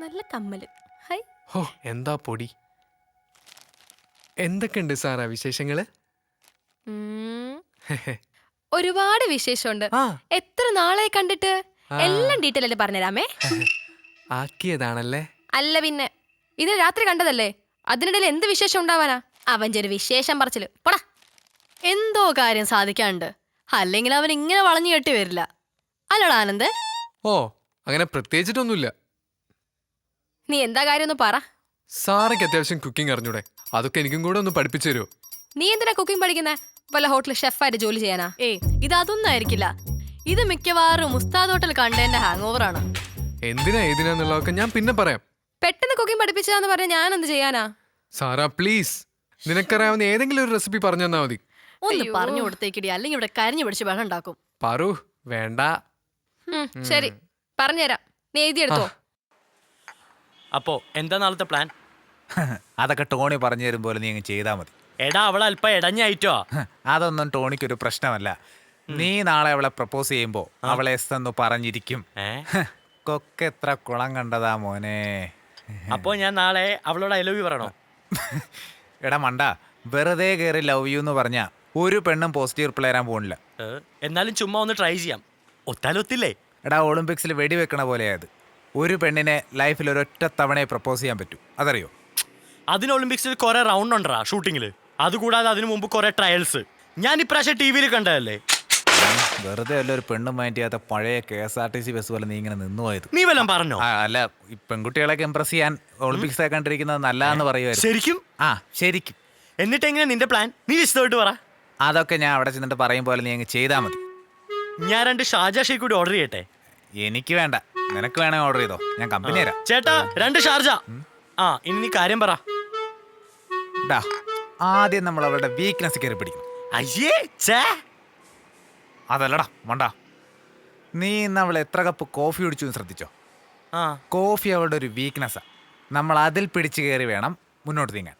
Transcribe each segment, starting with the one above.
നല്ല കമ്മല്. ഹൈ. ഹോ എന്താ പൊടി. എന്തൊക്കെയുണ്ട് സാറാ വിശേഷങ്ങള്? ഉം, ഒരുപാട് വിശേഷമുണ്ട്. ആ എത്ര നാളായി കണ്ടിട്ട്. ആ, എല്ലാം ഡീറ്റെയിൽ ആയിട്ട് പറഞ്ഞുതരാമേ. ആക്കിയതാണല്ലേ. അല്ല പിന്നെ ഇത് രാത്രി കണ്ടതല്ലേ, അതിനിടയിൽ എന്ത് വിശേഷം ഉണ്ടാവാനാ? അവന്റെ ഒരു വിശേഷം പറച്ചില് പോടാ. എന്തോ കാര്യം സാധിക്കാണ്ട്, അല്ലെങ്കിൽ അവൻ ഇങ്ങനെ വളഞ്ഞു കെട്ടി വരില്ല. അല്ലടാ ആനന്ദ്. ഓ അങ്ങനെ പ്രത്യേകിച്ചിട്ടൊന്നുമില്ല. നീ എന്താ കാര്യം ഒന്ന് പറ. സാറയ്ക്ക് അത്യാവശ്യം കുക്കിംഗ് അറിഞ്ഞൂടെ? അതൊക്കെ എനിക്കും കൂടെ ഒന്ന് പഠിപ്പിച്ചു തരുമോ? നീ എന്തിനാ കുക്കിംഗ് പഠിക്കുന്നേ? വല്ല ഹോട്ടലിൽ ഷെഫായിട്ട് ജോലി ചെയ്യാനാ? ഇതൊന്നും ആയിരിക്കില്ല. ഇത് മിക്കവാറും ഉസ്താദ് ഹോട്ടൽ കണ്ടതിന്റെ ഹാങ് ഓവർ ആണ്. എന്തിനാ ഏതിനാന്നുള്ളതൊക്കെ ഞാൻ പിന്നെ പറയാം. പെട്ടെന്ന് കുക്കിംഗ് പഠിപ്പിച്ചതാന്ന് പറഞ്ഞ ഞാൻ എന്ത് ചെയ്യാനാ? സാറാ പ്ലീസ്, നിനക്കറിയാവുന്ന ഏതെങ്കിലും ഒരു റെസിപ്പി പറഞ്ഞു തന്നാ മതി. ഒന്ന് അയ്യോ. പറഞ്ഞു കൊടുത്തേക്കിടി, അല്ലെങ്കിൽ ഇവിടെ കരിഞ്ഞു പിടിച്ച് ബഹളം ഉണ്ടാക്കും. പറു വേണ്ട. ശരി പറഞ്ഞുതരാം, നീ എഴുതിയെടുത്തോ. അപ്പോ എന്താ നാളത്തെ പ്ലാൻ? അതൊക്കെ ടോണി പറഞ്ഞു തരും പോലെ നീ അങ്ങ് ചെയ്താൽ മതി. എടാ അവൾ അല്പം ഇടഞ്ഞായിട്ടോ. അതൊന്നും ടോണിക്കൊരു പ്രശ്നമല്ല. നീ നാളെ അവളെ പ്രപ്പോസ് ചെയ്യുമ്പോ അവളെ എസ് എന്ന് പറഞ്ഞിരിക്കും. കൊക്കെ എത്ര കുളം കണ്ടതാ മോനെ. അപ്പോ ഞാൻ നാളെ അവളോട് ഐ ലവ് യു പറയണോ? എടാ മണ്ട, വെറുതെ കയറി ലവ് യു എന്ന് പറഞ്ഞാ ഒരു പെണ്ണും പോസിറ്റീവ് റിപ്ലൈ തരാൻ പോണില്ല. എന്നാലും ചുമ്മാ ഒന്ന് ട്രൈ ചെയ്യാം. ഒത്താലൊത്തില്ലേ? എടാ ഒളിമ്പിക്സിൽ വെടിവെക്കണ പോലെയായത്. ഒരു പെണ്ണിനെ ലൈഫിൽ ഒരൊറ്റ തവണയെ പ്രപ്പോസ് ചെയ്യാൻ പറ്റൂ, അതറിയോ? അതിന് ഒളിമ്പിക്സിൽ കുറെ റൗണ്ട് ഉണ്ടാ ഷൂട്ടിങ്ങില്. അതുകൂടാതെ അതിനു മുമ്പ് കുറെ ട്രയൽസ് ഞാൻ ഇപ്രാവശ്യം ടി വിയിൽ കണ്ടതല്ലേ. വെറുതെ അല്ല ഒരു പെണ്ണും മൈൻഡ് ചെയ്യാത്ത പഴയ KSRTC ബസ് പോലെ നീ ഇങ്ങനെ നിന്നുപോയത്. നീ വല്ലതും പറഞ്ഞോ? അല്ല, ഈ പെൺകുട്ടികളെയൊക്കെ ഇംപ്രസ് ചെയ്യാൻ ഒളിമ്പിക്സ് ഒക്കെ കണ്ടിരിക്കുന്നത് നല്ലതെന്ന് പറയുമായിരുന്നു. ശരിക്കും? ആ ശരിക്കും. എന്നിട്ട് എങ്ങനെ നിന്റെ പ്ലാൻ? നീ വിശദമായിട്ട് പറ. അതൊക്കെ ഞാൻ അവിടെ ചെന്നിട്ട് പറയും പോലെ നീ അങ്ങ് ചെയ്താൽ മതി. ഞാൻ 2 ഷാജ ഷേക്ക് കൂടി ഓർഡർ ചെയ്യട്ടെ? എനിക്ക് വേണ്ട, നിനക്ക് വേണേ ഓർഡർ ചെയ്തോ, ഞാൻ കമ്പനി തരാം. ചേട്ടാ 2 ഷാർജ. ഇനി നീ കാര്യം പറ. ഡാ, ആദ്യം നമ്മൾ അവളുടെ വീക്ക്നെസ് കയറി പിടിക്കും. അയ്യേ ചേ. അതല്ലടാ മണ്ട, നീ ഇന്ന് അവൾ എത്ര കപ്പ് കോഫി കുടിച്ചു എന്ന് ശ്രദ്ധിച്ചോ? കോഫി അവളുടെ ഒരു വീക്ക്നെസ്സാ. നമ്മൾ അതിൽ പിടിച്ചു കയറി വേണം മുന്നോട്ട് നീങ്ങാൻ.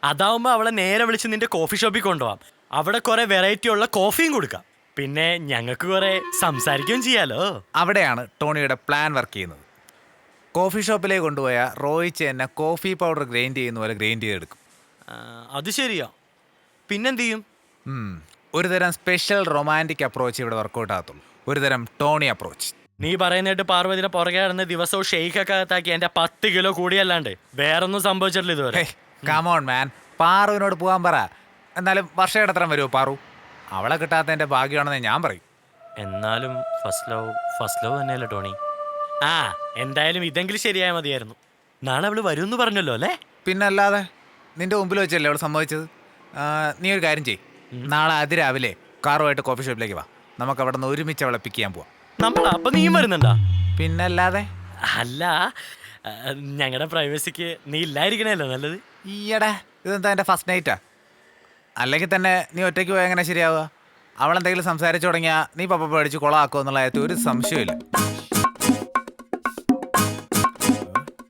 അതാവുമ്പോ അവളെ നേരെ വിളിച്ച് നിന്റെ കോഫി ഷോപ്പിൽ കൊണ്ടുപോവാം. അവിടെ കുറെ വെറൈറ്റി ഉള്ള കോഫിയും കൊടുക്കാം. പിന്നെ ഞങ്ങൾക്ക് കുറെ സംസാരിക്കുകയും ചെയ്യാലോ. അവിടെയാണ് ടോണിയുടെ പ്ലാൻ വർക്ക് ചെയ്യുന്നത്. കോഫി ഷോപ്പിലേക്ക് കൊണ്ടുപോയ റോയിച്ച് എന്നെ കോഫി പൗഡർ ഗ്രൈൻഡ് ചെയ്യുന്ന പോലെ ഗ്രൈൻഡ് ചെയ്തെടുക്കും. അത് ശരിയാ. പിന്നെന്ത് ചെയ്യും? ഒരു തരം സ്പെഷ്യൽ റൊമാൻറ്റിക് അപ്രോച്ച് ഇവിടെ വർക്കൗട്ട് ആകത്തുള്ളൂ. ഒരു തരം ടോണി അപ്രോച്ച്. നീ പറയുന്നിട്ട് പാർവതിനെ പുറകെ നടന്ന് ദിവസവും ഷെയ്ക്കൊക്കെ അകത്താക്കി എന്റെ 10 കിലോ കൂടിയല്ലാണ്ട് വേറൊന്നും സംഭവിച്ചിട്ടില്ല ഇതുവരെ. കമോൺ മാൻ, പാറുവിനോട് പോകാൻ പറ. എന്നാലും വർഷയുടെ അത്ര വരുമോ പാറു? അവളെ കിട്ടാത്തതിന്റെ ഭാഗ്യമാണെന്ന് ഞാൻ പറയും. എന്നാലും ഫസ്റ്റ് ലവ് തന്നെയല്ലേ ടോണി? എന്തായാലും ഇതെങ്കിലും ശരിയായ മതിയായിരുന്നു. നാളെ അവള് വരുമെന്ന് പറഞ്ഞല്ലോ അല്ലേ? പിന്നല്ലാതെ, നിന്റെ മുമ്പിൽ വെച്ചല്ലേ അവൾ സമ്മതിച്ചത്. നീ ഒരു കാര്യം ചെയ്യ്, നാളെ അതിരാവിലെ കാറുമായിട്ട് കോഫി ഷോപ്പിലേക്ക് വാ. നമുക്ക് അവിടെ നിന്ന് ഒരുമിച്ച് അവളെ പിക്ക് ചെയ്യാൻ പോവാം. നമ്മളാ? അപ്പൊ നീ വരുന്നുണ്ടാ? പിന്നല്ലാതെ. അല്ല, ഞങ്ങളുടെ പ്രൈവസിക്ക് നീ ഇല്ലായിരിക്കണല്ലോ നല്ലത്. ഈയടാ, ഇതെന്താ എൻ്റെ ഫസ്റ്റ് നൈറ്റാ? അല്ലെങ്കിൽ തന്നെ നീ ഒറ്റയ്ക്ക് പോയാൽ എങ്ങനെ ശരിയാവുക? അവളെന്തെങ്കിലും സംസാരിച്ചു തുടങ്ങിയാൽ നീ പപ്പ പേടിച്ച് കുളമാക്കുമോ എന്നുള്ള കാര്യത്തിൽ ഒരു സംശയമില്ല.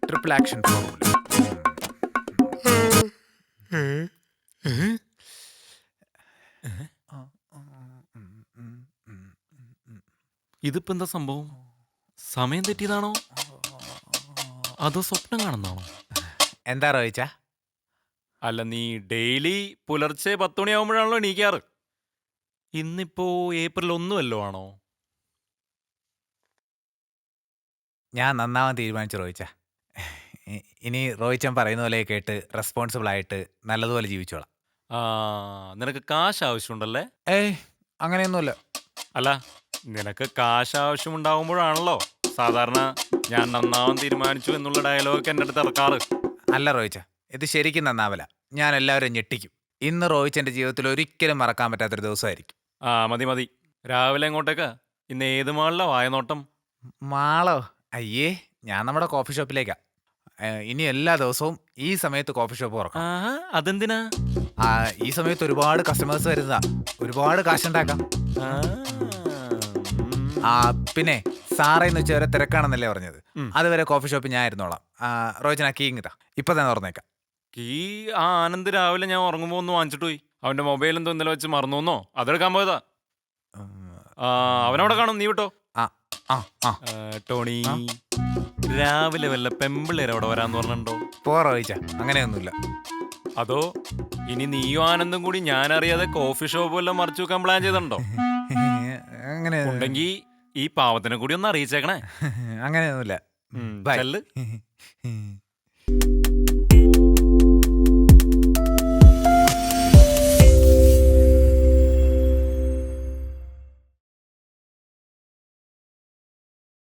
Triple action formula. ഇതിപ്പോ എന്താ സംഭവം? സമയം തെറ്റിയതാണോ അതോ സ്വപ്നം കാണുന്നതാണോ? എന്താ റോയിച്ച? അല്ല, നീ ഡെയിലി പുലർച്ചെ 10 മണിയാവുമ്പോഴാണല്ലോ എണീക്കാറ്. ഇന്നിപ്പോ ഏപ്രിൽ 1 ആണോ? ഞാൻ നന്നാവാൻ തീരുമാനിച്ചു റോയിച്ച. ഇനി റോയിച്ചൻ പറയുന്ന പോലെ കേട്ട് റെസ്പോൺസിബിൾ ആയിട്ട് നല്ലതുപോലെ ജീവിച്ചോളാം. നിനക്ക് കാശ് ആവശ്യമുണ്ടല്ലേ? ഏയ് അങ്ങനെയൊന്നുമില്ല. അല്ല, നിനക്ക് കാശ് ആവശ്യമുണ്ടാവുമ്പോഴാണല്ലോ സാധാരണ ഞാൻ നന്നാവാൻ തീരുമാനിച്ചു എന്നുള്ള ഡയലോഗ് എൻ്റെ അടുത്ത് ഇറക്കാറ്. അല്ല റോയിച്ച, ഇത് ശരിക്കും നന്നാവില്ല. ഞാൻ എല്ലാവരും ഞെട്ടിക്കും. ഇന്ന് റോയിച്ചൻ്റെ ജീവിതത്തിൽ ഒരിക്കലും മറക്കാൻ പറ്റാത്തൊരു ദിവസമായിരിക്കും. മതി. രാവിലെ എങ്ങോട്ടേക്കാ? ഇന്ന് ഏത് മാളിലാ വായനോട്ടം? മാളോ? അയ്യേ, ഞാൻ നമ്മുടെ കോഫി ഷോപ്പിലേക്കാ. ഇനി എല്ലാ ദിവസവും ഈ സമയത്ത് കോഫി ഷോപ്പ് തുറക്കാം. അതെന്തിനാ? ഈ സമയത്ത് ഒരുപാട് കസ്റ്റമേഴ്സ് വരുന്നതാ, ഒരുപാട് കാശുണ്ടാക്കാം. പിന്നെ സാറേന്ന് വെച്ചാൽ വരെ തിരക്കാണെന്നല്ലേ പറഞ്ഞത്. അതുവരെ കോഫി ഷോപ്പ് ഞാൻ ഇരുന്നോളാം. റോയിച്ചനാ കീ ഇങ്ങത്താ, ഇപ്പൊ തന്നെ തുറന്നേക്കാം. കീ ആനന്ദ് രാവിലെ ഞാൻ ഉറങ്ങുമ്പോ ഒന്ന് വാങ്ങിച്ചിട്ട് പോയി. അവന്റെ മൊബൈൽ എന്തോ ഇന്നലെ വെച്ച് മറന്നു. അതെടുക്കാൻ പോയതാ. അവനവിടെ കാണും, നീ വിട്ടോ. ആ ആ ടോണി രാവിലെ വല്ല പെമ്പിള്ളേർ അവിടെ വരാന്ന് പറഞ്ഞിട്ടുണ്ടോ? പോറ ചോദിച്ച അങ്ങനെയൊന്നുമില്ല. അതോ ഇനി നീയും ആനന്ദും കൂടി ഞാൻ അറിയാതെ കോഫി ഷോപ്പ് വല്ലതും മറിച്ചു വെക്കാൻ പ്ലാൻ ചെയ്തിട്ടുണ്ടോ? അങ്ങനെ ഉണ്ടെങ്കി ഈ പാവത്തിനെ കൂടി ഒന്ന് അറിയിച്ചേക്കണേ. അങ്ങനെയൊന്നുമില്ല. ചെല്ല്.